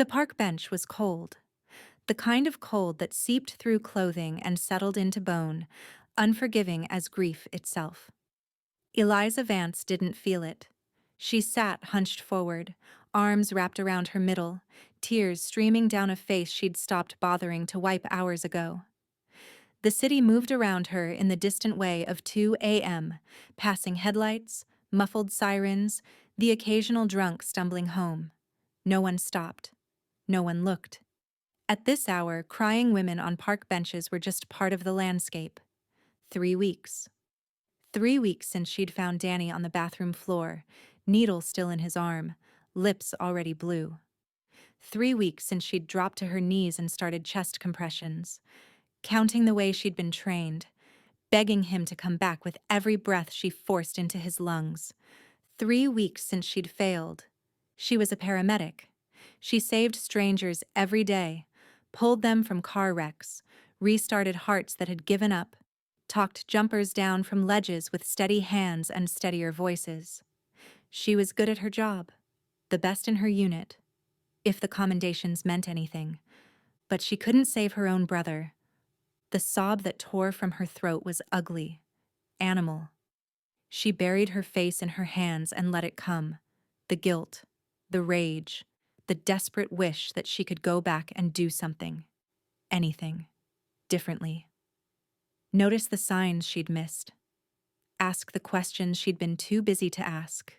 The park bench was cold, the kind of cold that seeped through clothing and settled into bone, unforgiving as grief itself. Eliza Vance didn't feel it. She sat hunched forward, arms wrapped around her middle, tears streaming down a face she'd stopped bothering to wipe hours ago. The city moved around her in the distant way of 2 a.m., passing headlights, muffled sirens, the occasional drunk stumbling home. No one stopped. No one looked. At this hour, crying women on park benches were just part of the landscape. 3 weeks. 3 weeks since she'd found Danny on the bathroom floor, needle still in his arm, lips already blue. 3 weeks since she'd dropped to her knees and started chest compressions, counting the way she'd been trained, begging him to come back with every breath she forced into his lungs. 3 weeks since she'd failed. She was a paramedic. She saved strangers every day, pulled them from car wrecks, restarted hearts that had given up, talked jumpers down from ledges with steady hands and steadier voices. She was good at her job, the best in her unit, if the commendations meant anything. But she couldn't save her own brother. The sob that tore from her throat was ugly, animal. She buried her face in her hands and let it come. The guilt, the rage, the desperate wish that she could go back and do something, anything, differently. Notice the signs she'd missed. Ask the questions she'd been too busy to ask.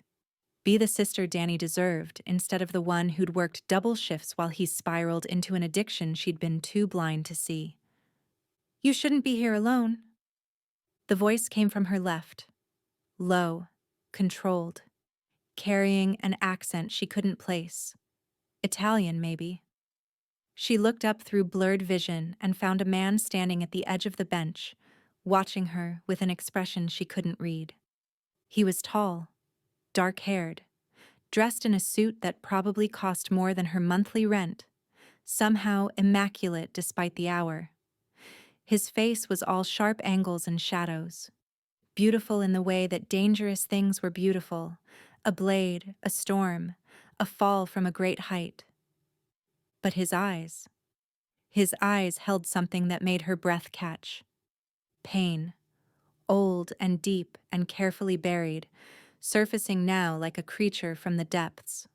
Be the sister Danny deserved instead of the one who'd worked double shifts while he spiraled into an addiction she'd been too blind to see. You shouldn't be here alone. The voice came from her left, low, controlled, carrying an accent she couldn't place. Italian, maybe. She looked up through blurred vision and found a man standing at the edge of the bench, watching her with an expression she couldn't read. He was tall, dark-haired, dressed in a suit that probably cost more than her monthly rent, somehow immaculate despite the hour. His face was all sharp angles and shadows, beautiful in the way that dangerous things were beautiful, a blade, a storm, a fall from a great height. But his eyes held something that made her breath catch. Pain, old and deep and carefully buried, surfacing now like a creature from the depths.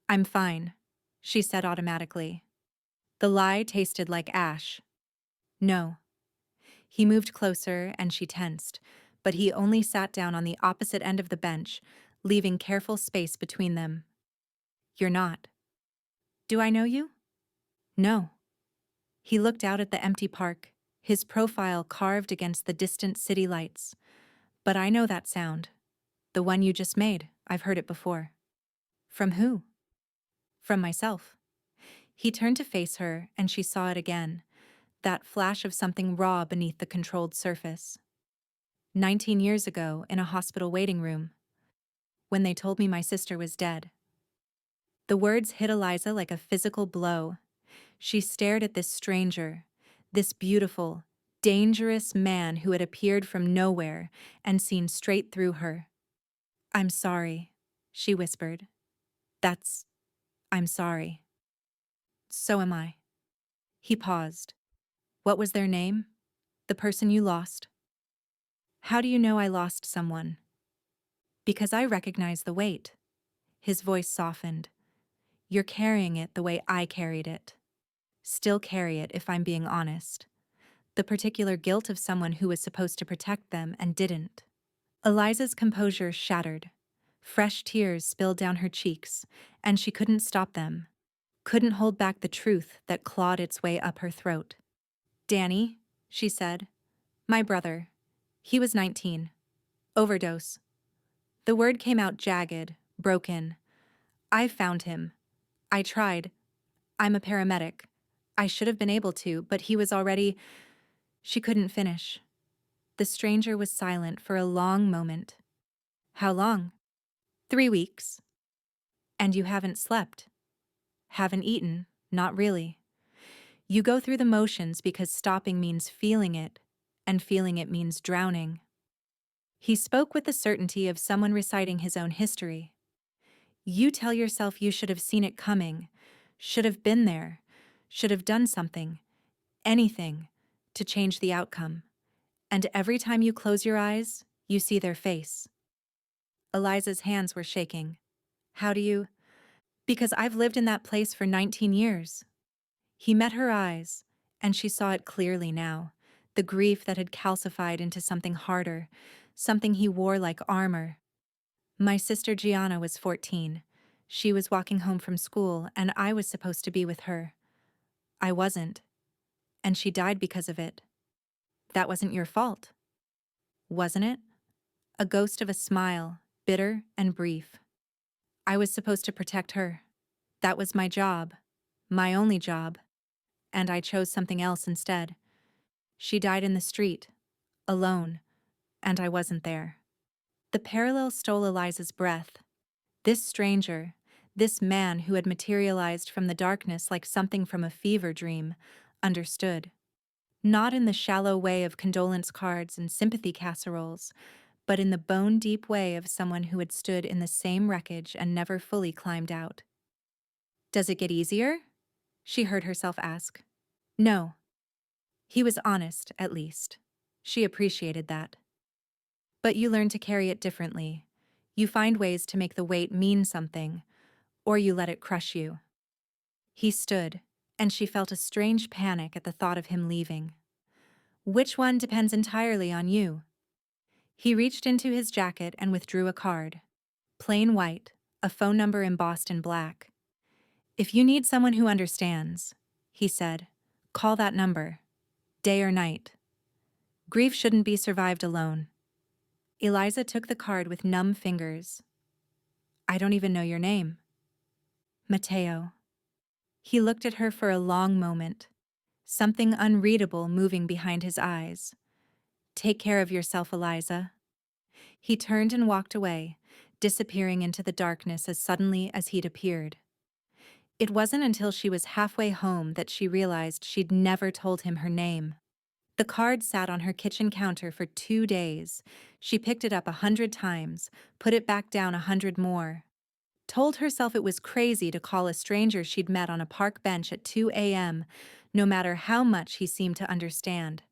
I'm fine, she said automatically. The lie tasted like ash. No. He moved closer and she tensed, but he only sat down on the opposite end of the bench, leaving careful space between them. You're not. Do I know you? No. He looked out at the empty park, his profile carved against the distant city lights. But I know that sound. The one you just made. I've heard it before. From who? From myself. He turned to face her, and she saw it again, that flash of something raw beneath the controlled surface. 19 years ago, in a hospital waiting room, when they told me my sister was dead. The words hit Eliza like a physical blow. She stared at this stranger, this beautiful, dangerous man who had appeared from nowhere and seen straight through her. I'm sorry, she whispered. I'm sorry. So am I. He paused. What was their name? The person you lost? How do you know I lost someone? Because I recognize the weight. His voice softened. You're carrying it the way I carried it. Still carry it if I'm being honest. The particular guilt of someone who was supposed to protect them and didn't. Eliza's composure shattered. Fresh tears spilled down her cheeks, and she couldn't stop them. Couldn't hold back the truth that clawed its way up her throat. Danny, she said. My brother. He was 19. Overdose. The word came out jagged, broken. I found him. I tried. I'm a paramedic. I should have been able to, but he was already... She couldn't finish. The stranger was silent for a long moment. How long? 3 weeks. And you haven't slept. Haven't eaten, not really. You go through the motions because stopping means feeling it, and feeling it means drowning. He spoke with the certainty of someone reciting his own history. You tell yourself you should have seen it coming, should have been there, should have done something, anything, to change the outcome. And every time you close your eyes, you see their face. Eliza's hands were shaking. How do you? Because I've lived in that place for 19 years. He met her eyes, and she saw it clearly now, the grief that had calcified into something harder, something he wore like armor. My sister Gianna was 14. She was walking home from school, and I was supposed to be with her. I wasn't, and she died because of it. That wasn't your fault, wasn't it? A ghost of a smile, bitter and brief. I was supposed to protect her. That was my job, my only job, and I chose something else instead. She died in the street, alone, and I wasn't there. The parallel stole Eliza's breath. This stranger, this man who had materialized from the darkness like something from a fever dream, understood. Not in the shallow way of condolence cards and sympathy casseroles, but in the bone-deep way of someone who had stood in the same wreckage and never fully climbed out. Does it get easier? She heard herself ask. No. He was honest, at least. She appreciated that. But you learn to carry it differently. You find ways to make the weight mean something, or you let it crush you. He stood, and she felt a strange panic at the thought of him leaving. Which one depends entirely on you? He reached into his jacket and withdrew a card. Plain white, a phone number embossed in black. If you need someone who understands, he said, call that number, day or night. Grief shouldn't be survived alone. Eliza took the card with numb fingers. I don't even know your name. Mateo. He looked at her for a long moment, something unreadable moving behind his eyes. Take care of yourself, Eliza. He turned and walked away, disappearing into the darkness as suddenly as he'd appeared. It wasn't until she was halfway home that she realized she'd never told him her name. The card sat on her kitchen counter for 2 days. She picked it up 100 times, put it back down 100 more. Told herself it was crazy to call a stranger she'd met on a park bench at 2 a.m., no matter how much he seemed to understand.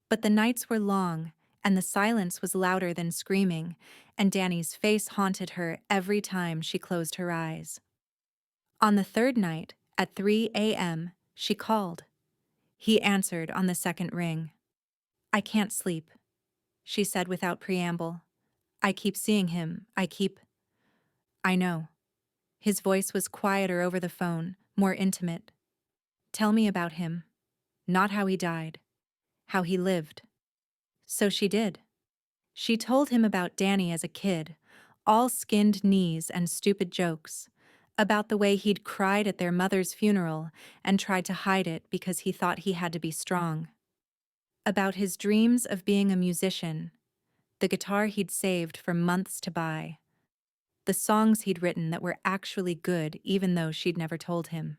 But the nights were long, and the silence was louder than screaming, and Danny's face haunted her every time she closed her eyes. On the third night, at 3 a.m., she called. He answered on the second ring. I can't sleep, she said without preamble. I keep seeing him, I know. His voice was quieter over the phone, more intimate. Tell me about him. Not how he died. How he lived. So she did. She told him about Danny as a kid, all skinned knees and stupid jokes, about the way he'd cried at their mother's funeral and tried to hide it because he thought he had to be strong. About his dreams of being a musician, the guitar he'd saved for months to buy, the songs he'd written that were actually good even though she'd never told him.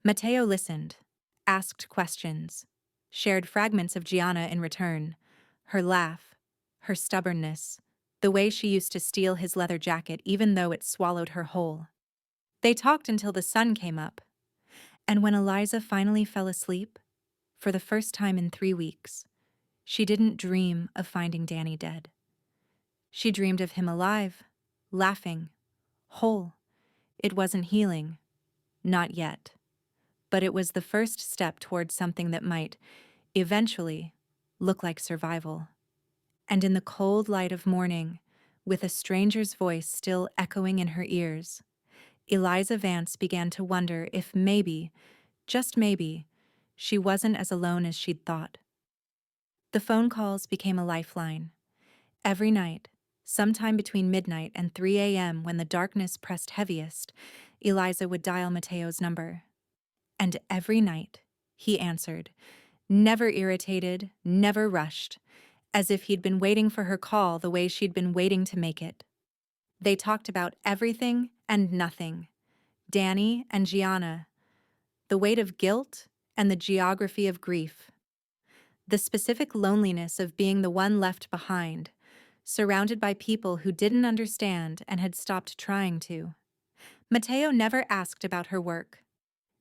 Mateo listened, asked questions, shared fragments of Gianna in return, her laugh, her stubbornness, the way she used to steal his leather jacket even though it swallowed her whole. They talked until the sun came up, and when Eliza finally fell asleep, for the first time in 3 weeks, she didn't dream of finding Danny dead. She dreamed of him alive, laughing, whole. It wasn't healing, not yet, but it was the first step towards something that might, eventually, look like survival. And in the cold light of morning, with a stranger's voice still echoing in her ears, Eliza Vance began to wonder if maybe, just maybe, she wasn't as alone as she'd thought. The phone calls became a lifeline. Every night, sometime between midnight and 3 a.m. when the darkness pressed heaviest, Eliza would dial Mateo's number. And every night, he answered, never irritated, never rushed, as if he'd been waiting for her call the way she'd been waiting to make it. They talked about everything and nothing. Danny and Gianna, the weight of guilt and the geography of grief. The specific loneliness of being the one left behind, surrounded by people who didn't understand and had stopped trying to. Mateo never asked about her work,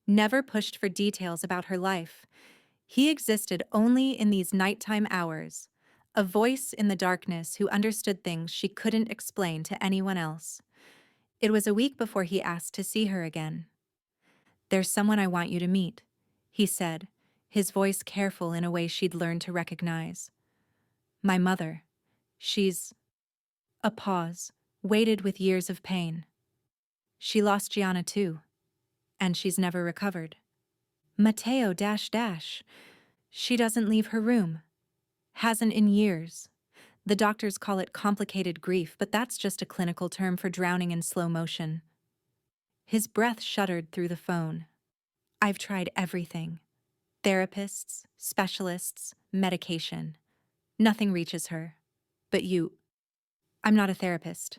never pushed for details about her life. He existed only in these nighttime hours, a voice in the darkness who understood things she couldn't explain to anyone else. It was a week before he asked to see her again. "There's someone I want you to meet," he said, his voice careful in a way she'd learned to recognize. "My mother. She's—" A pause, weighted with years of pain. "She lost Gianna too, and she's never recovered." Mateo dash dash. "She doesn't leave her room. Hasn't in years. The doctors call it complicated grief, but that's just a clinical term for drowning in slow motion." His breath shuddered through the phone. "I've tried everything. Therapists, specialists, medication. Nothing reaches her. But you—" "I'm not a therapist."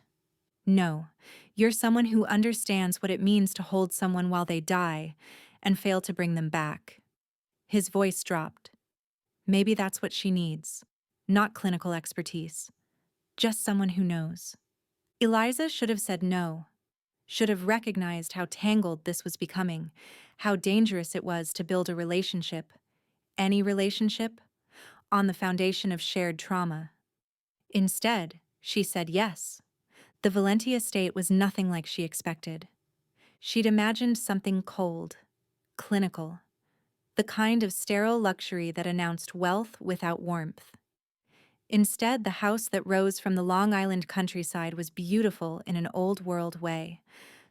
"No, you're someone who understands what it means to hold someone while they die and fail to bring them back." His voice dropped. "Maybe that's what she needs. Not clinical expertise. Just someone who knows." Eliza should have said no, should have recognized how tangled this was becoming, how dangerous it was to build a relationship, any relationship, on the foundation of shared trauma. Instead, she said yes. The Valenti estate was nothing like she expected. She'd imagined something cold, clinical, the kind of sterile luxury that announced wealth without warmth. Instead, the house that rose from the Long Island countryside was beautiful in an old-world way.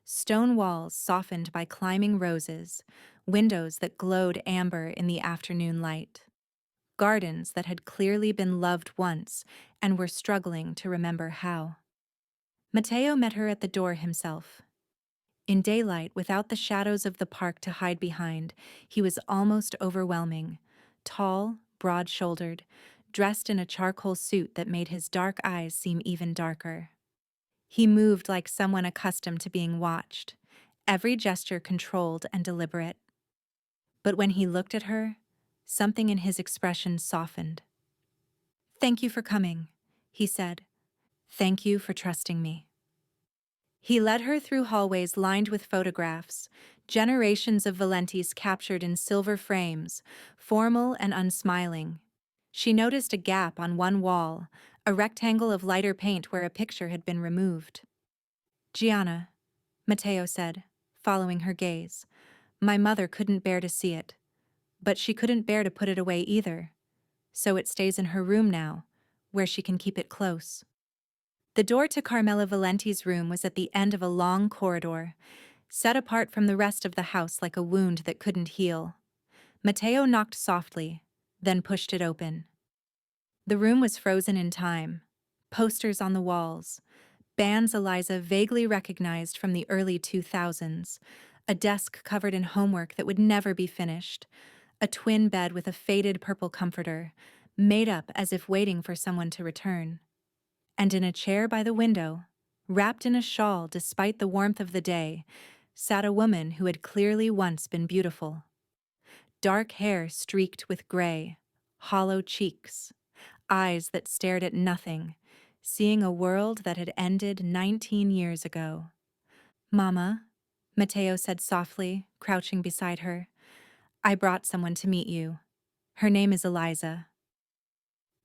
Stone walls softened by climbing roses, windows that glowed amber in the afternoon light. Gardens that had clearly been loved once and were struggling to remember how. Mateo met her at the door himself. In daylight, without the shadows of the park to hide behind, he was almost overwhelming. Tall, broad-shouldered, dressed in a charcoal suit that made his dark eyes seem even darker. He moved like someone accustomed to being watched, every gesture controlled and deliberate. But when he looked at her, something in his expression softened. "Thank you for coming," he said. "Thank you for trusting me." He led her through hallways lined with photographs, generations of Valentis captured in silver frames, formal and unsmiling. She noticed a gap on one wall, a rectangle of lighter paint where a picture had been removed. "Gianna," Mateo said, following her gaze. "My mother couldn't bear to see it, but she couldn't bear to put it away either. So it stays in her room now, where she can keep it close." The door to Carmela Valenti's room was at the end of a long corridor, set apart from the rest of the house like a wound that couldn't heal. Mateo knocked softly, then pushed it open. The room was frozen in time. Posters on the walls, bands Eliza vaguely recognized from the early 2000s, a desk covered in homework that would never be finished, a twin bed with a faded purple comforter, made up as if waiting for someone to return. And in a chair by the window, wrapped in a shawl despite the warmth of the day, sat a woman who had clearly once been beautiful. Dark hair streaked with gray, hollow cheeks, eyes that stared at nothing, seeing a world that had ended 19 years ago. "Mama," Mateo said softly, crouching beside her, "I brought someone to meet you. Her name is Eliza."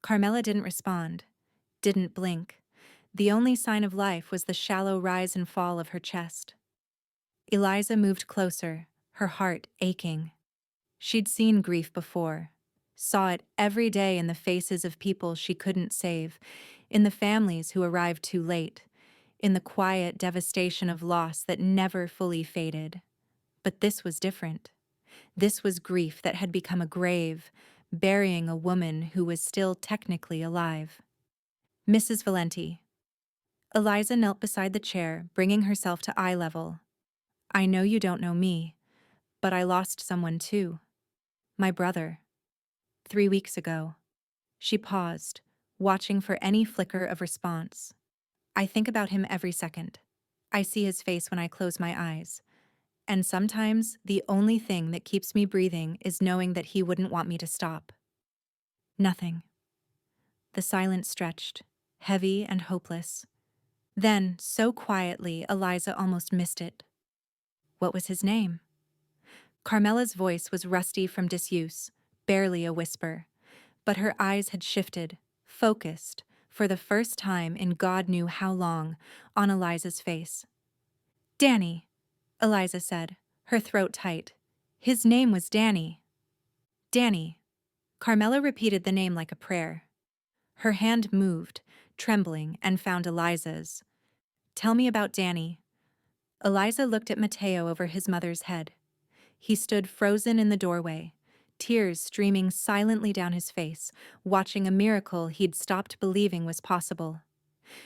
Carmela didn't respond, didn't blink. The only sign of life was the shallow rise and fall of her chest. Eliza moved closer, her heart aching. She'd seen grief before, saw it every day in the faces of people she couldn't save, in the families who arrived too late, in the quiet devastation of loss that never fully faded. But this was different. This was grief that had become a grave, burying a woman who was still technically alive. "Mrs. Valenti." Eliza knelt beside the chair, bringing herself to eye level. "I know you don't know me, but I lost someone too. My brother. 3 weeks ago." She paused, watching for any flicker of response. "I think about him every second. I see his face when I close my eyes. And sometimes the only thing that keeps me breathing is knowing that he wouldn't want me to stop." Nothing. The silence stretched, heavy and hopeless. Then, so quietly, Eliza almost missed it. What was his name? Carmela's voice was rusty from disuse, barely a whisper, but her eyes had shifted, focused, for the first time in God knew how long, on Eliza's face. Danny, Eliza said, her throat tight. His name was Danny. Danny. Carmela repeated the name like a prayer. Her hand moved, trembling, and found Eliza's. Tell me about Danny. Eliza looked at Mateo over his mother's head. He stood frozen in the doorway, tears streaming silently down his face, watching a miracle he'd stopped believing was possible.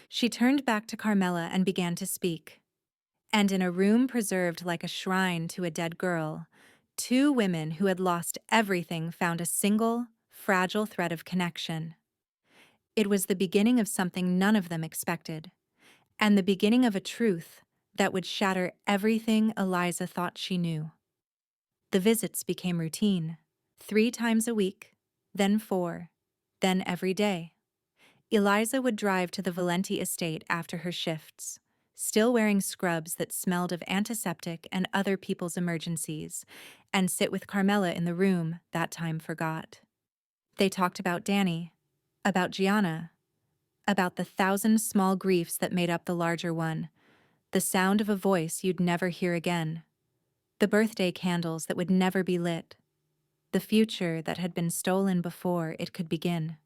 She turned back to Carmela and began to speak. And in a room preserved like a shrine to a dead girl, two women who had lost everything found a single, fragile thread of connection. It was the beginning of something none of them expected, and the beginning of a truth that would shatter everything Eliza thought she knew. The visits became routine, 3 times a week, then 4, then every day. Eliza would drive to the Valenti estate after her shifts, still wearing scrubs that smelled of antiseptic and other people's emergencies, and sit with Carmela in the room that time forgot. They talked about Danny, about Gianna, about the 1,000 small griefs that made up the larger one, the sound of a voice you'd never hear again, the birthday candles that would never be lit, the future that had been stolen before it could begin.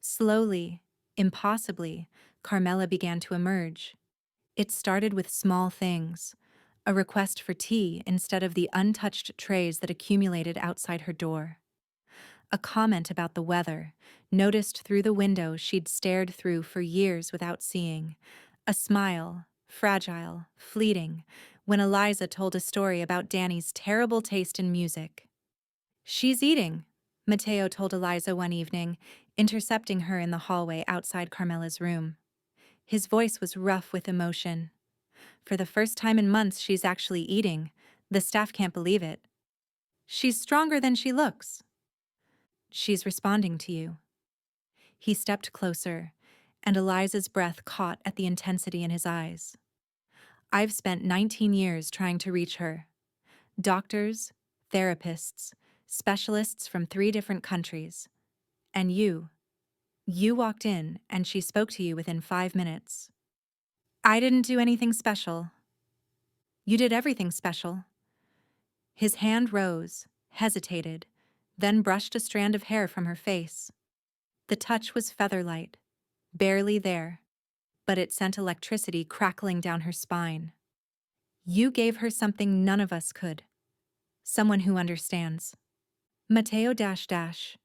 Slowly, impossibly, Carmela began to emerge. It started with small things, a request for tea instead of the untouched trays that accumulated outside her door. A comment about the weather, noticed through the window she'd stared through for years without seeing. A smile, fragile, fleeting, when Eliza told a story about Danny's terrible taste in music. She's eating, Mateo told Eliza one evening, intercepting her in the hallway outside Carmela's room. His voice was rough with emotion. For the first time in months, she's actually eating. The staff can't believe it. She's stronger than she looks. She's responding to you. He stepped closer, and Eliza's breath caught at the intensity in his eyes. I've spent 19 years trying to reach her. Doctors, therapists, specialists from 3 different countries. And you walked in and she spoke to you within 5 minutes. I didn't do anything special. You did everything special. His hand rose, hesitated, then brushed a strand of hair from her face. The touch was feather-light, barely there, but it sent electricity crackling down her spine. You gave her something none of us could. Someone who understands. Mateo dash dash.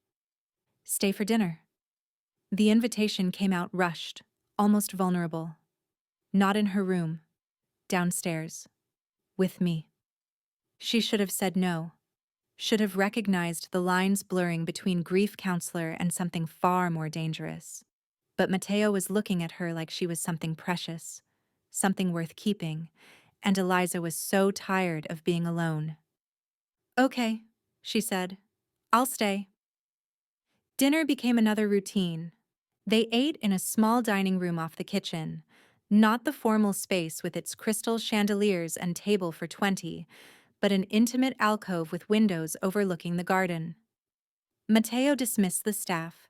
Stay for dinner. The invitation came out rushed, almost vulnerable. Not in her room. Downstairs. With me. She should have said no. Should have recognized the lines blurring between grief counselor and something far more dangerous. But Mateo was looking at her like she was something precious, something worth keeping, and Eliza was so tired of being alone. Okay, she said. I'll stay. Dinner became another routine. They ate in a small dining room off the kitchen, not the formal space with its crystal chandeliers and table for 20, but an intimate alcove with windows overlooking the garden. Mateo dismissed the staff,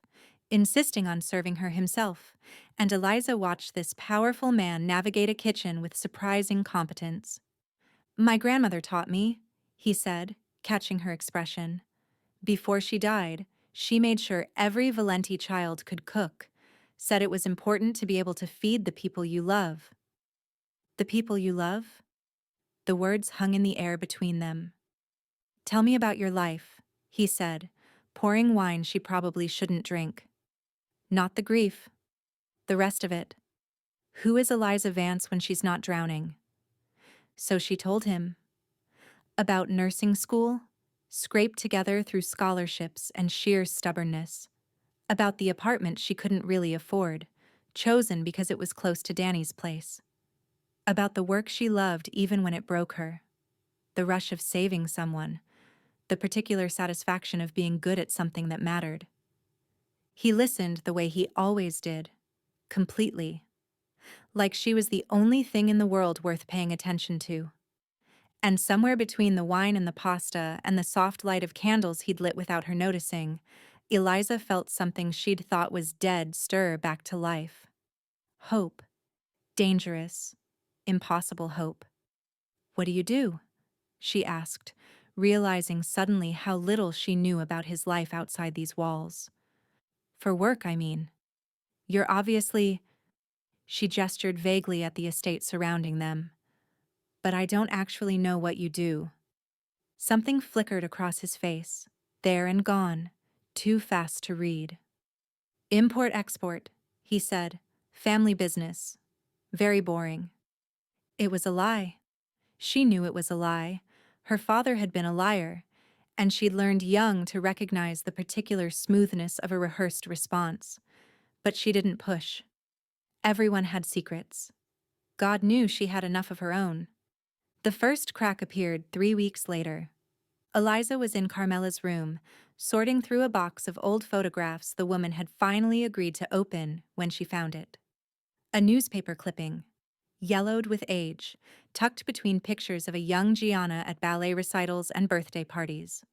insisting on serving her himself, and Eliza watched this powerful man navigate a kitchen with surprising competence. My grandmother taught me, he said, catching her expression. Before she died, she made sure every Valenti child could cook, said it was important to be able to feed the people you love. The people you love? The words hung in the air between them. Tell me about your life, he said, pouring wine she probably shouldn't drink. Not the grief. The rest of it. Who is Eliza Vance when she's not drowning? So she told him. About nursing school, scraped together through scholarships and sheer stubbornness. About the apartment she couldn't really afford, chosen because it was close to Danny's place. About the work she loved even when it broke her. The rush of saving someone. The particular satisfaction of being good at something that mattered. He listened the way he always did, completely, like she was the only thing in the world worth paying attention to. And somewhere between the wine and the pasta and the soft light of candles he'd lit without her noticing, Eliza felt something she'd thought was dead stir back to life. Hope. Dangerous. Impossible hope. "What do you do?" she asked, realizing suddenly how little she knew about his life outside these walls. "For work, I mean. You're obviously—" She gestured vaguely at the estate surrounding them. "But I don't actually know what you do." Something flickered across his face, there and gone, too fast to read. "Import-export," he said. "Family business. Very boring." It was a lie. She knew it was a lie. Her father had been a liar, and she'd learned young to recognize the particular smoothness of a rehearsed response. But she didn't push. Everyone had secrets. God knew she had enough of her own. The first crack appeared 3 weeks later. Eliza was in Carmela's room, sorting through a box of old photographs the woman had finally agreed to open when she found it. A newspaper clipping, yellowed with age, tucked between pictures of a young Gianna at ballet recitals and birthday parties.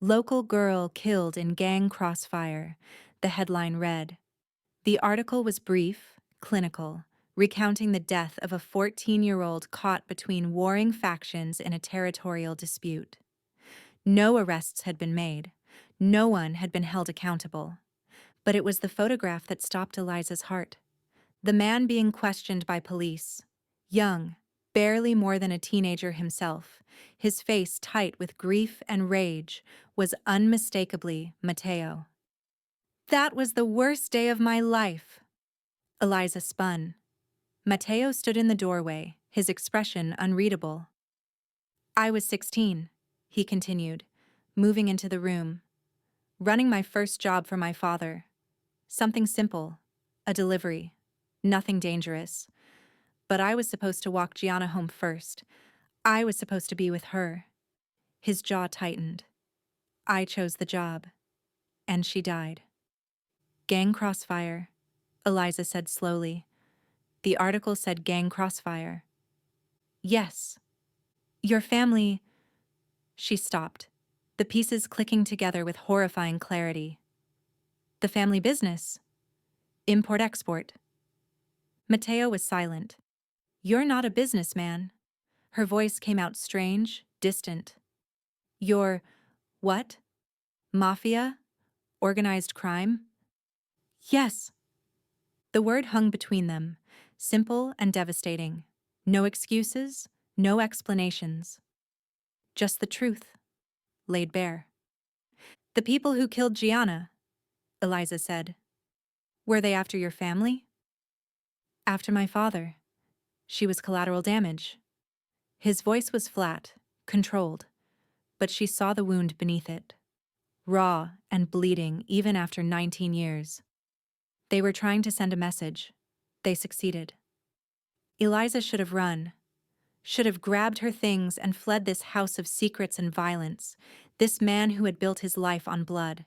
"Local girl killed in gang crossfire," the headline read. The article was brief, clinical, recounting the death of a 14-year-old caught between warring factions in a territorial dispute. No arrests had been made. No one had been held accountable. But it was the photograph that stopped Eliza's heart. The man being questioned by police, young, barely more than a teenager himself, his face tight with grief and rage, was unmistakably Matteo. "That was the worst day of my life." Eliza spun. Matteo stood in the doorway, his expression unreadable. "I was 16, he continued, moving into the room. "Running my first job for my father. Something simple. A delivery. Nothing dangerous. But I was supposed to walk Gianna home first. I was supposed to be with her." His jaw tightened. "I chose the job. And she died." "Gang crossfire," Eliza said slowly. "The article said gang crossfire." "Yes. Your family—" She stopped, the pieces clicking together with horrifying clarity. "The family business. Import-export." Matteo was silent. "You're not a businessman." Her voice came out strange, distant. "You're— what? Mafia? Organized crime?" "Yes." The word hung between them, simple and devastating. No excuses, no explanations. Just the truth, laid bare. "The people who killed Gianna," Eliza said. "Were they after your family?" "After my father. She was collateral damage." His voice was flat, controlled, but she saw the wound beneath it. Raw and bleeding even after 19 years. They were trying to send a message. They succeeded. Eliza should have run, should have grabbed her things and fled this house of secrets and violence, this man who had built his life on blood.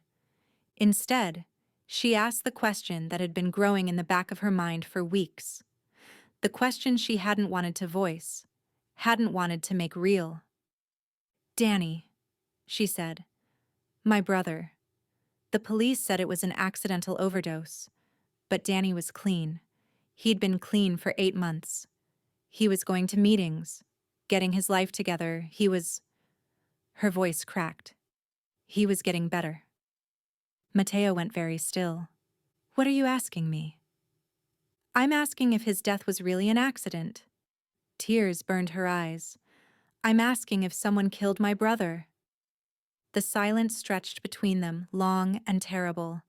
Instead, she asked the question that had been growing in the back of her mind for weeks. The question she hadn't wanted to voice, hadn't wanted to make real. "Danny," she said. "My brother. The police said it was an accidental overdose, but Danny was clean. He'd been clean for 8 months. He was going to meetings, getting his life together. He was—" Her voice cracked. "He was getting better." Matteo went very still. "What are you asking me?" "I'm asking if his death was really an accident." Tears burned her eyes. "I'm asking if someone killed my brother." The silence stretched between them, long and terrible.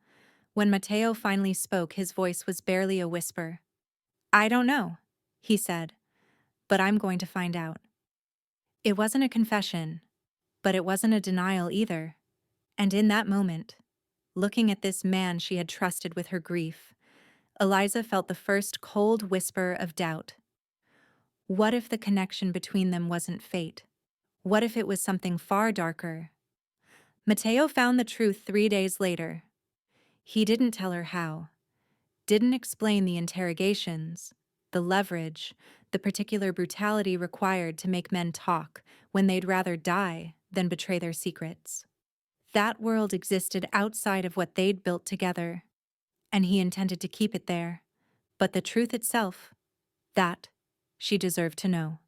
When Matteo finally spoke, his voice was barely a whisper. "I don't know," he said, "but I'm going to find out." It wasn't a confession, but it wasn't a denial either. And in that moment, looking at this man she had trusted with her grief, Eliza felt the first cold whisper of doubt. What if the connection between them wasn't fate? What if it was something far darker? Matteo found the truth 3 days later. He didn't tell her how, didn't explain the interrogations, the leverage, the particular brutality required to make men talk when they'd rather die than betray their secrets. That world existed outside of what they'd built together, and he intended to keep it there. But the truth itself, that she deserved to know.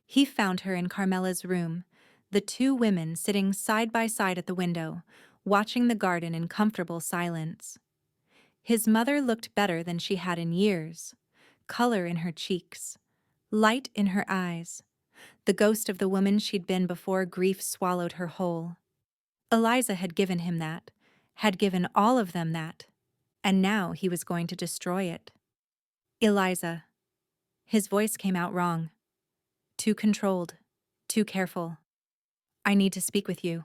He found her in Carmela's room, the two women sitting side by side at the window, watching the garden in comfortable silence. His mother looked better than she had in years, color in her cheeks, light in her eyes, the ghost of the woman she'd been before grief swallowed her whole. Eliza had given him that, had given all of them that, and now he was going to destroy it. Eliza. His voice came out wrong. Too controlled, too careful. I need to speak with you.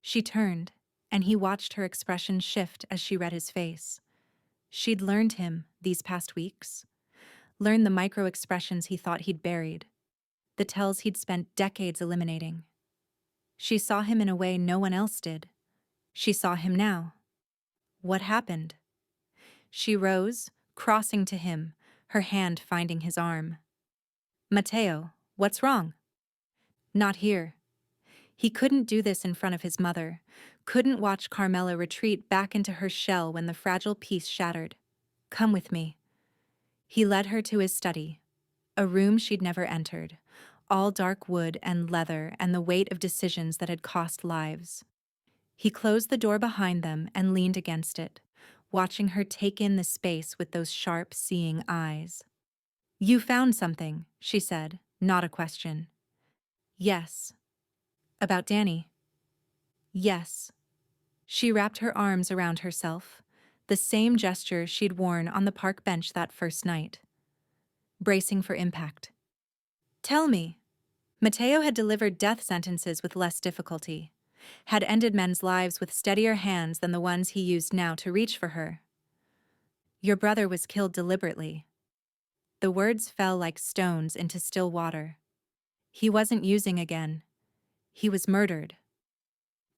She turned, and he watched her expression shift as she read his face. She'd learned him these past weeks, learned the micro expressions he thought he'd buried, the tells he'd spent decades eliminating. She saw him in a way no one else did. She saw him now. What happened? She rose, crossing to him, her hand finding his arm. Matteo, what's wrong? Not here. He couldn't do this in front of his mother, couldn't watch Carmela retreat back into her shell when the fragile piece shattered. Come with me. He led her to his study, a room she'd never entered, all dark wood and leather and the weight of decisions that had cost lives. He closed the door behind them and leaned against it, watching her take in the space with those sharp, seeing eyes. You found something, she said, not a question. Yes. About Danny? Yes. She wrapped her arms around herself, the same gesture she'd worn on the park bench that first night. Bracing for impact. Tell me. Matteo had delivered death sentences with less difficulty, had ended men's lives with steadier hands than the ones he used now to reach for her. Your brother was killed deliberately. The words fell like stones into still water. He wasn't using again. He was murdered.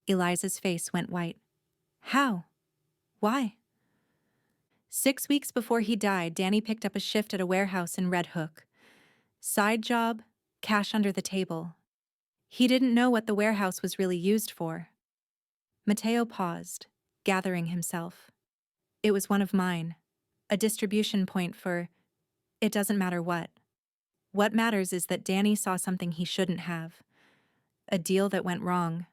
Eliza's face went white. How? Why? 6 weeks before he died, Danny picked up a shift at a warehouse in Red Hook. Side job, cash under the table. He didn't know what the warehouse was really used for. Matteo paused, gathering himself. It was one of mine, a distribution point for, it doesn't matter what. What matters is that Danny saw something he shouldn't have. A deal that went wrong.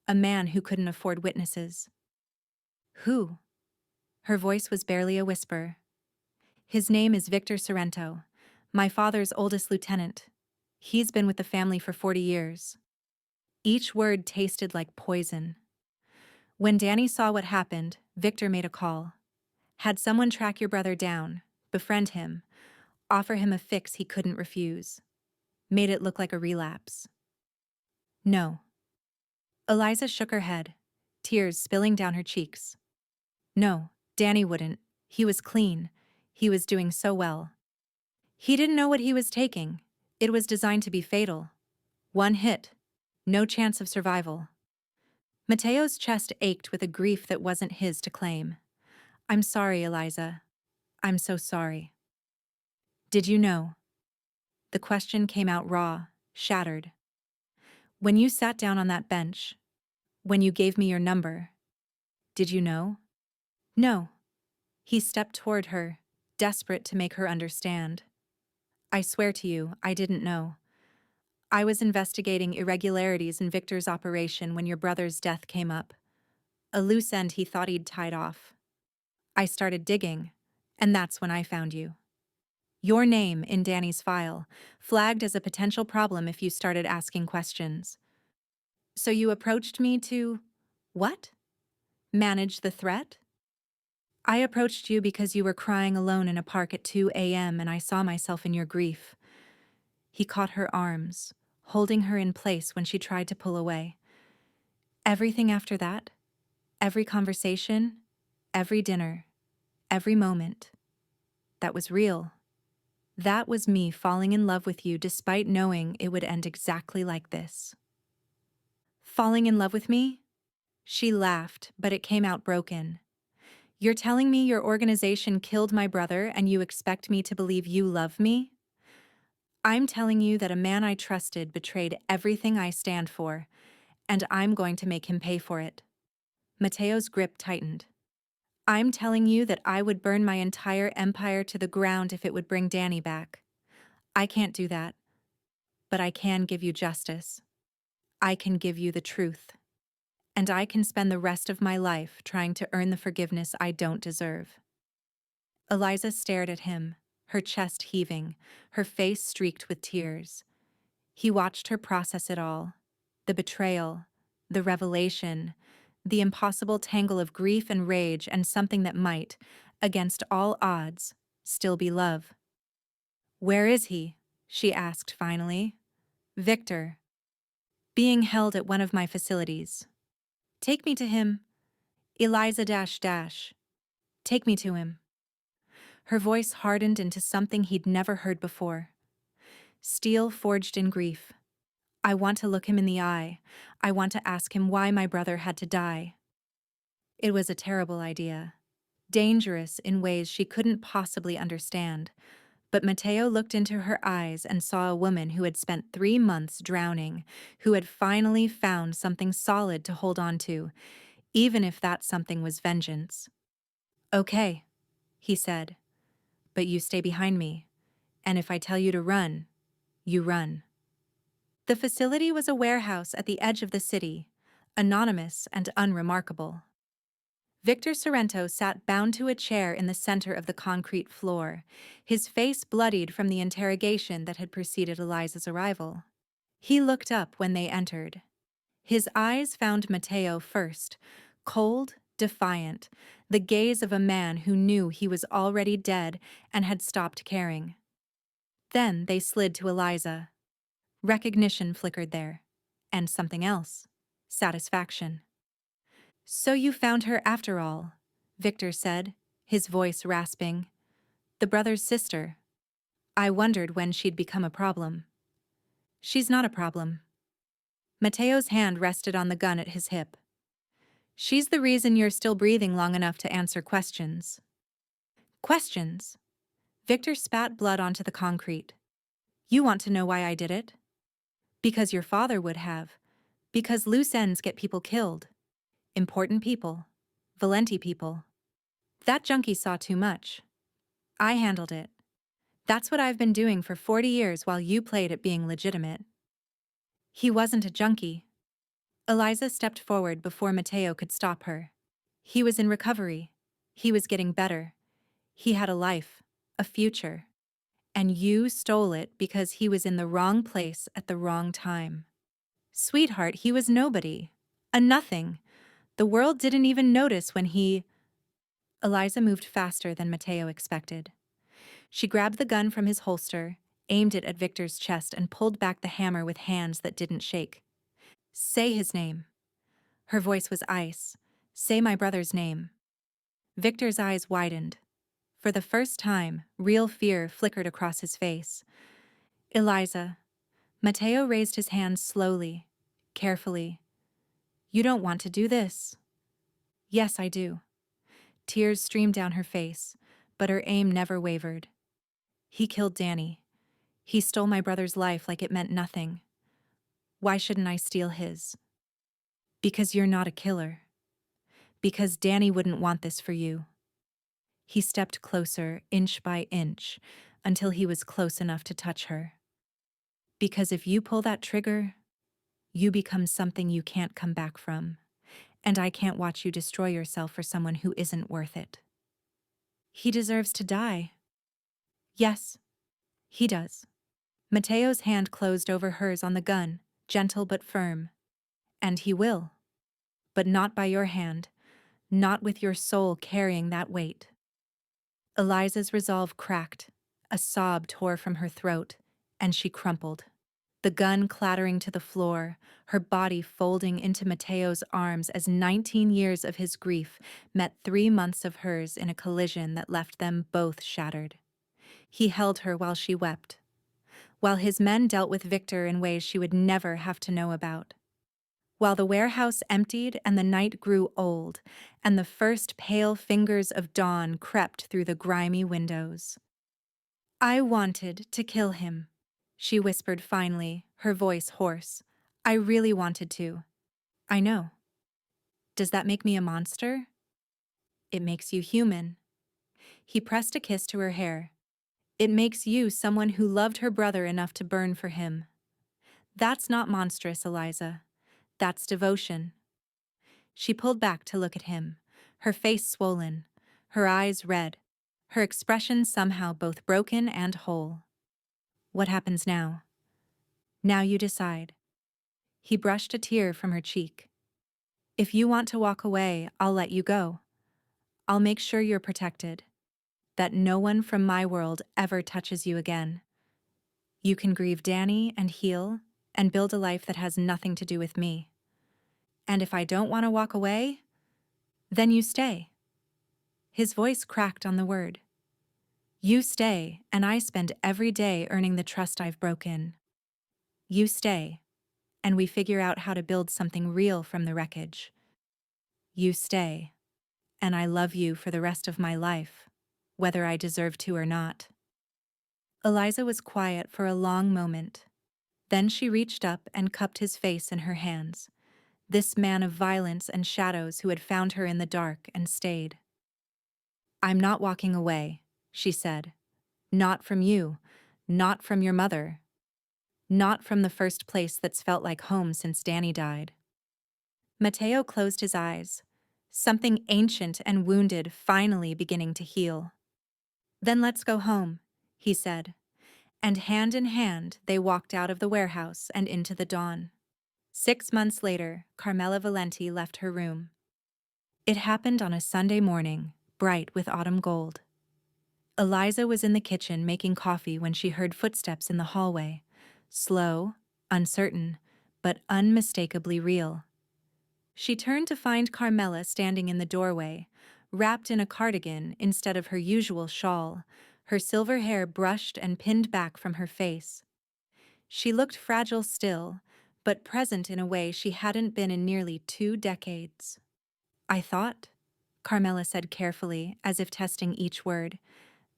A man who couldn't afford witnesses. Who? Her voice was barely a whisper. His name is Victor Sorrento, my father's oldest lieutenant. He's been with the family for 40 years. Each word tasted like poison. When Danny saw what happened, Victor made a call. Had someone track your brother down, befriend him, offer him a fix he couldn't refuse. Made it look like a relapse. No. Eliza shook her head, tears spilling down her cheeks. No, Danny wouldn't. He was clean. He was doing so well. He didn't know what he was taking. It was designed to be fatal. One hit. No chance of survival. Matteo's chest ached with a grief that wasn't his to claim. I'm sorry, Eliza. I'm so sorry. Did you know? The question came out raw, shattered. When you sat down on that bench, when you gave me your number, did you know? No. He stepped toward her, desperate to make her understand. I swear to you, I didn't know. I was investigating irregularities in Victor's operation when your brother's death came up. A loose end he thought he'd tied off. I started digging, and that's when I found you. Your name in Danny's file, flagged as a potential problem if you started asking questions. So you approached me to, what? Manage the threat? I approached you because you were crying alone in a park at 2 a.m. and I saw myself in your grief. He caught her arms, holding her in place when she tried to pull away. Everything after that, every conversation, every dinner, every moment, that was real. That was me falling in love with you despite knowing it would end exactly like this. Falling in love with me? She laughed, but it came out broken. You're telling me your organization killed my brother and you expect me to believe you love me? I'm telling you that a man I trusted betrayed everything I stand for, and I'm going to make him pay for it. Mateo's grip tightened. I'm telling you that I would burn my entire empire to the ground if it would bring Danny back. I can't do that, but I can give you justice. I can give you the truth. And I can spend the rest of my life trying to earn the forgiveness I don't deserve. Eliza stared at him, her chest heaving, her face streaked with tears. He watched her process it all. The betrayal, the revelation, the impossible tangle of grief and rage and something that might, against all odds, still be love. "Where is he?" she asked finally. "Victor. Being held at one of my facilities. Take me to him. Eliza dash dash. Take me to him." Her voice hardened into something he'd never heard before. Steel forged in grief. "I want to look him in the eye. I want to ask him why my brother had to die." It was a terrible idea. Dangerous in ways she couldn't possibly understand. But Mateo looked into her eyes and saw a woman who had spent 3 months drowning, who had finally found something solid to hold on to, even if that something was vengeance. "Okay," he said, "but you stay behind me, and if I tell you to run, you run." The facility was a warehouse at the edge of the city, anonymous and unremarkable. Victor Sorrento sat bound to a chair in the center of the concrete floor, his face bloodied from the interrogation that had preceded Eliza's arrival. He looked up when they entered. His eyes found Mateo first, cold, defiant, the gaze of a man who knew he was already dead and had stopped caring. Then they slid to Eliza. Recognition flickered there. And something else. Satisfaction. "So you found her after all," Victor said, his voice rasping. "The brother's sister. I wondered when she'd become a problem." "She's not a problem." Mateo's hand rested on the gun at his hip. "She's the reason you're still breathing long enough to answer questions." "Questions?" Victor spat blood onto the concrete. "You want to know why I did it?" "Because your father would have. Because loose ends get people killed. Important people. Valenti people. That junkie saw too much. I handled it. That's what I've been doing for 40 years while you played at being legitimate." "He wasn't a junkie." Eliza stepped forward before Mateo could stop her. "He was in recovery. He was getting better. He had a life, a future. And you stole it because he was in the wrong place at the wrong time. Sweetheart, he was nobody. A nothing. The world didn't even notice when he—" Eliza moved faster than Mateo expected. She grabbed the gun from his holster, aimed it at Victor's chest, and pulled back the hammer with hands that didn't shake. "Say his name." Her voice was ice. "Say my brother's name." Victor's eyes widened. For the first time, real fear flickered across his face. "Eliza." Mateo raised his hands slowly, carefully. "You don't want to do this." "Yes, I do." Tears streamed down her face, but her aim never wavered. "He killed Danny. He stole my brother's life like it meant nothing. Why shouldn't I steal his?" "Because you're not a killer. Because Danny wouldn't want this for you." He stepped closer, inch by inch, until he was close enough to touch her. "Because if you pull that trigger, you become something you can't come back from, and I can't watch you destroy yourself for someone who isn't worth it." "He deserves to die." "Yes, he does." Mateo's hand closed over hers on the gun, gentle but firm. "And he will. But not by your hand, not with your soul carrying that weight." Eliza's resolve cracked. A sob tore from her throat, and she crumpled. The gun clattering to the floor, her body folding into Mateo's arms as 19 years of his grief met 3 months of hers in a collision that left them both shattered. He held her while she wept, while his men dealt with Victor in ways she would never have to know about. while the warehouse emptied and the night grew old, and the first pale fingers of dawn crept through the grimy windows. I wanted to kill him, she whispered finally, her voice hoarse. I really wanted to. I know. Does that make me a monster? It makes you human. He pressed a kiss to her hair. It makes you someone who loved her brother enough to burn for him. That's not monstrous, Eliza. That's devotion. She pulled back to look at him, her face swollen, her eyes red, her expression somehow both broken and whole. What happens now? Now you decide. He brushed a tear from her cheek. If you want to walk away, I'll let you go. I'll make sure you're protected, that no one from my world ever touches you again. You can grieve Danny and heal and build a life that has nothing to do with me. And if I don't want to walk away, then you stay. His voice cracked on the word. You stay, and I spend every day earning the trust I've broken. You stay, and we figure out how to build something real from the wreckage. You stay, and I love you for the rest of my life, whether I deserve to or not. Eliza was quiet for a long moment. Then she reached up and cupped his face in her hands, this man of violence and shadows who had found her in the dark and stayed. I'm not walking away, she said. Not from you, not from your mother, not from the first place that's felt like home since Danny died. Mateo closed his eyes, something ancient and wounded finally beginning to heal. Then let's go home, he said, and hand in hand they walked out of the warehouse and into the dawn. 6 months later, Carmela Valenti left her room. It happened on a Sunday morning, bright with autumn gold. Eliza was in the kitchen making coffee when she heard footsteps in the hallway, slow, uncertain, but unmistakably real. She turned to find Carmela standing in the doorway, wrapped in a cardigan instead of her usual shawl, her silver hair brushed and pinned back from her face. She looked fragile still, but present in a way she hadn't been in nearly 2 decades. I thought, Carmela said carefully, as if testing each word,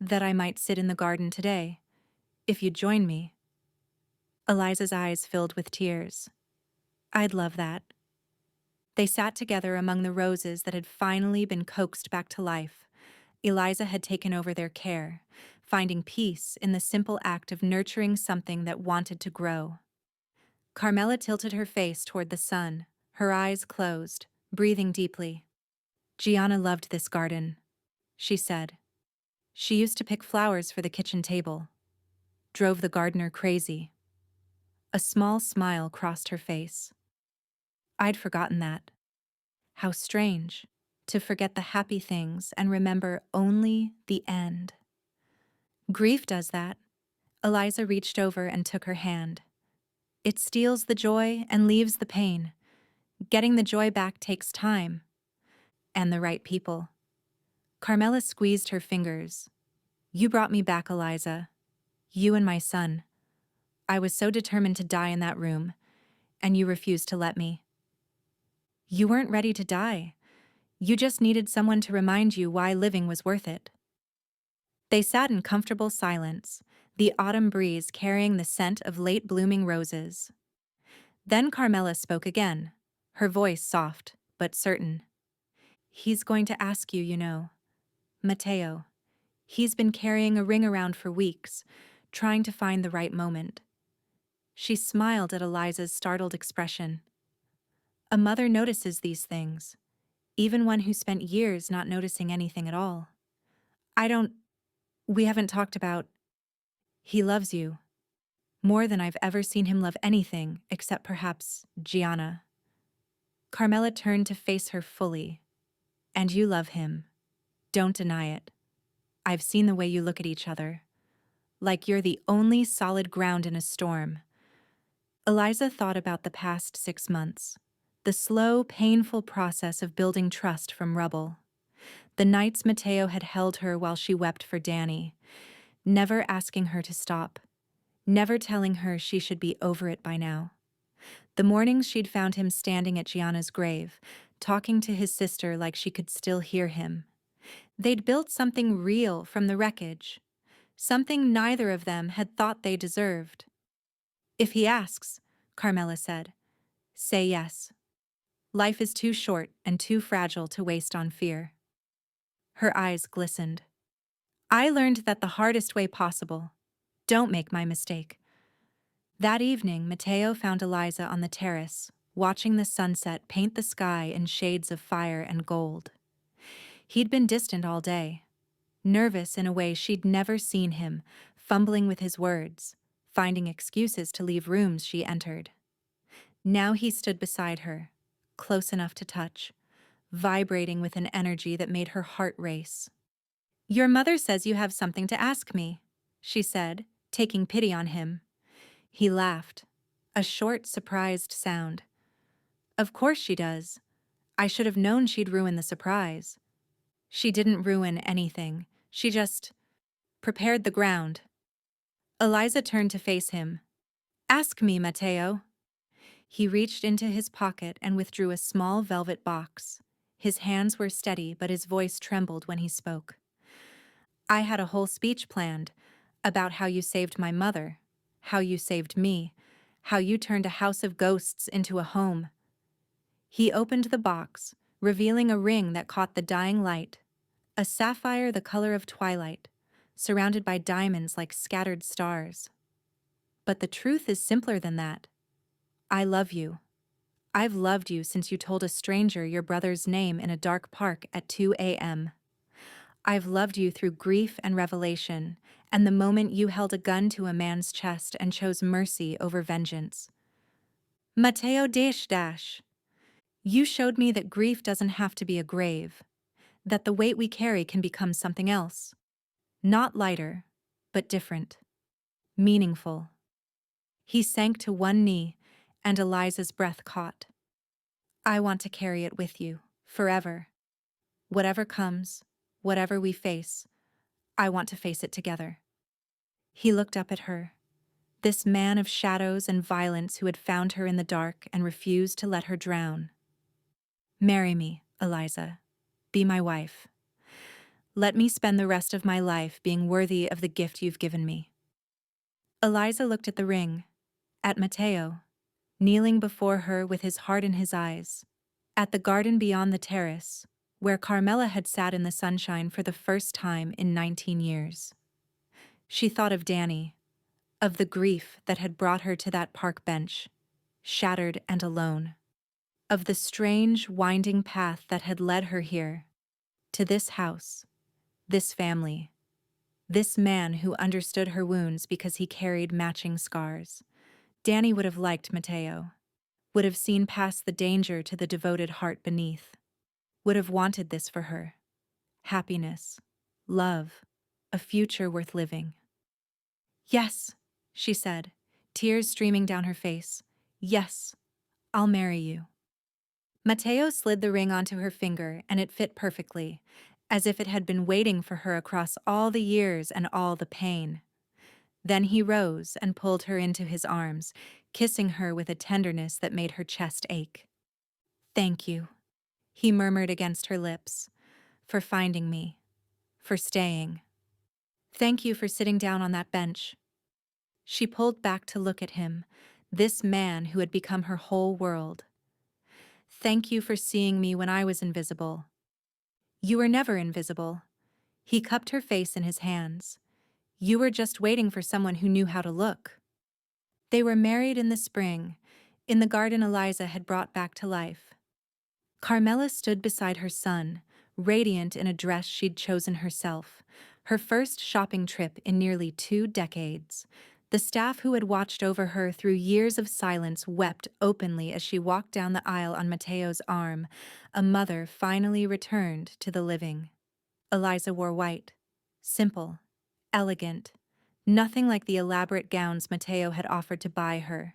that I might sit in the garden today, if you'd join me. Eliza's eyes filled with tears. I'd love that. They sat together among the roses that had finally been coaxed back to life. Eliza had taken over their care, finding peace in the simple act of nurturing something that wanted to grow. Carmela tilted her face toward the sun, her eyes closed, breathing deeply. Gianna loved this garden, she said. She used to pick flowers for the kitchen table. Drove the gardener crazy. A small smile crossed her face. I'd forgotten that. How strange, to forget the happy things and remember only the end. Grief does that. Eliza reached over and took her hand. It steals the joy and leaves the pain. Getting the joy back takes time. And the right people. Carmela squeezed her fingers. You brought me back, Eliza. You and my son. I was so determined to die in that room, and you refused to let me. You weren't ready to die. You just needed someone to remind you why living was worth it. They sat in comfortable silence, the autumn breeze carrying the scent of late-blooming roses. Then Carmela spoke again, her voice soft but certain. He's going to ask you, you know. Mateo. He's been carrying a ring around for weeks, trying to find the right moment. She smiled at Eliza's startled expression. A mother notices these things, even one who spent years not noticing anything at all. We haven't talked about. He loves you. More than I've ever seen him love anything, except perhaps Gianna. Carmela turned to face her fully. And you love him. Don't deny it. I've seen the way you look at each other. Like you're the only solid ground in a storm. Eliza thought about the past 6 months. The slow, painful process of building trust from rubble. The nights Mateo had held her while she wept for Danny, never asking her to stop, never telling her she should be over it by now. The mornings she'd found him standing at Gianna's grave, talking to his sister like she could still hear him. They'd built something real from the wreckage, something neither of them had thought they deserved. If he asks, Carmela said, say yes. Life is too short and too fragile to waste on fear. Her eyes glistened. I learned that the hardest way possible. Don't make my mistake. That evening, Matteo found Eliza on the terrace, watching the sunset paint the sky in shades of fire and gold. He'd been distant all day, nervous in a way she'd never seen him, fumbling with his words, finding excuses to leave rooms she entered. Now he stood beside her, close enough to touch, vibrating with an energy that made her heart race. Your mother says you have something to ask me, she said, taking pity on him. He laughed, a short, surprised sound. Of course she does. I should have known she'd ruin the surprise. She didn't ruin anything. She just prepared the ground. Eliza turned to face him. Ask me, Matteo. He reached into his pocket and withdrew a small velvet box. His hands were steady, but his voice trembled when he spoke. I had a whole speech planned about how you saved my mother, how you saved me, how you turned a house of ghosts into a home. He opened the box, revealing a ring that caught the dying light, a sapphire the color of twilight, surrounded by diamonds like scattered stars. But the truth is simpler than that. I love you. I've loved you since you told a stranger your brother's name in a dark park at 2 a.m. I've loved you through grief and revelation, and the moment you held a gun to a man's chest and chose mercy over vengeance. Matteo Dash. You showed me that grief doesn't have to be a grave, that the weight we carry can become something else. Not lighter, but different. Meaningful. He sank to one knee, and Eliza's breath caught. I want to carry it with you, forever. Whatever comes, whatever we face, I want to face it together. He looked up at her, this man of shadows and violence who had found her in the dark and refused to let her drown. Marry me, Eliza. Be my wife. Let me spend the rest of my life being worthy of the gift you've given me. Eliza looked at the ring, at Matteo, kneeling before her with his heart in his eyes, at the garden beyond the terrace, where Carmela had sat in the sunshine for the first time in 19 years. She thought of Danny, of the grief that had brought her to that park bench, shattered and alone, of the strange, winding path that had led her here, to this house, this family, this man who understood her wounds because he carried matching scars. Danny would have liked Matteo, would have seen past the danger to the devoted heart beneath, would have wanted this for her. Happiness, love, a future worth living. Yes, she said, tears streaming down her face. Yes, I'll marry you. Matteo slid the ring onto her finger, and it fit perfectly, as if it had been waiting for her across all the years and all the pain. Then he rose and pulled her into his arms, kissing her with a tenderness that made her chest ache. Thank you, he murmured against her lips, for finding me, for staying. Thank you for sitting down on that bench. She pulled back to look at him, this man who had become her whole world. Thank you for seeing me when I was invisible. You were never invisible. He cupped her face in his hands. You were just waiting for someone who knew how to look. They were married in the spring, in the garden Eliza had brought back to life. Carmela stood beside her son, radiant in a dress she'd chosen herself, her first shopping trip in nearly 2 decades. The staff who had watched over her through years of silence wept openly as she walked down the aisle on Matteo's arm. A mother finally returned to the living. Eliza wore white, simple, elegant, nothing like the elaborate gowns Matteo had offered to buy her.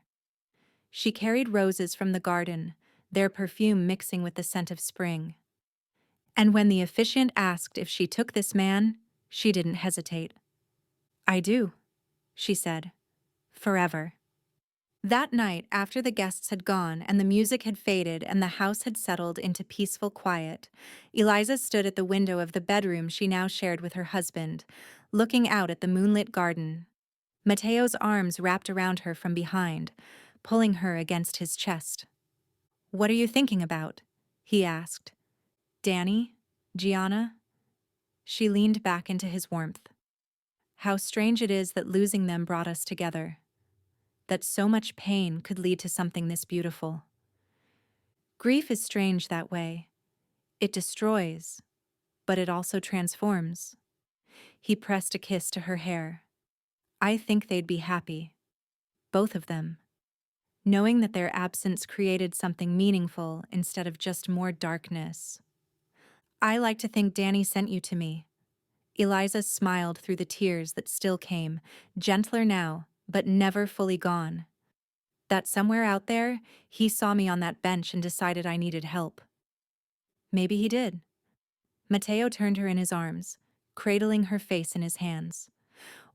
She carried roses from the garden, their perfume mixing with the scent of spring. And when the officiant asked if she took this man, she didn't hesitate. I do, she said. Forever. That night, after the guests had gone and the music had faded and the house had settled into peaceful quiet, Eliza stood at the window of the bedroom she now shared with her husband, looking out at the moonlit garden. Mateo's arms wrapped around her from behind, pulling her against his chest. "What are you thinking about?" he asked. "Danny? Gianna?" She leaned back into his warmth. "How strange it is that losing them brought us together. That so much pain could lead to something this beautiful. Grief is strange that way. It destroys, but it also transforms." He pressed a kiss to her hair. "I think they'd be happy. Both of them. Knowing that their absence created something meaningful instead of just more darkness. I like to think Danny sent you to me." Eliza smiled through the tears that still came, gentler now, but never fully gone. "That somewhere out there, he saw me on that bench and decided I needed help." Maybe he did. Mateo turned her in his arms, cradling her face in his hands.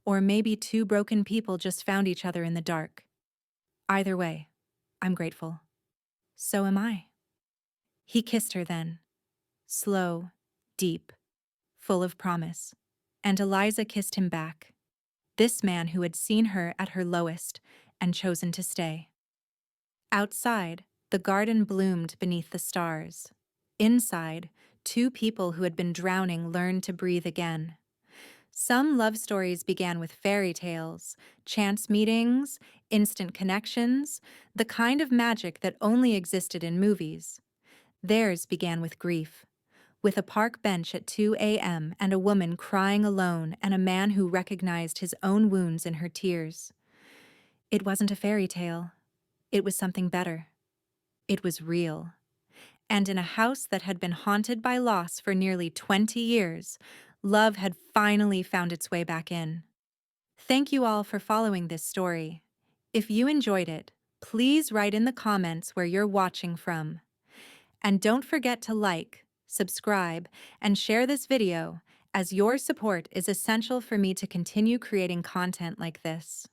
Or maybe two broken people just found each other in the dark. Either way, I'm grateful. So am I. He kissed her then, slow, deep, full of promise. And Eliza kissed him back. This man who had seen her at her lowest and chosen to stay. Outside, the garden bloomed beneath the stars. Inside, two people who had been drowning learned to breathe again. Some love stories began with fairy tales, chance meetings, instant connections, the kind of magic that only existed in movies. Theirs began with grief, with a park bench at 2 a.m. and a woman crying alone and a man who recognized his own wounds in her tears. It wasn't a fairy tale. It was something better. It was real. And in a house that had been haunted by loss for nearly 20 years, love had finally found its way back in. Thank you all for following this story. If you enjoyed it, please write in the comments where you're watching from. And don't forget to like, subscribe, and share this video, as your support is essential for me to continue creating content like this.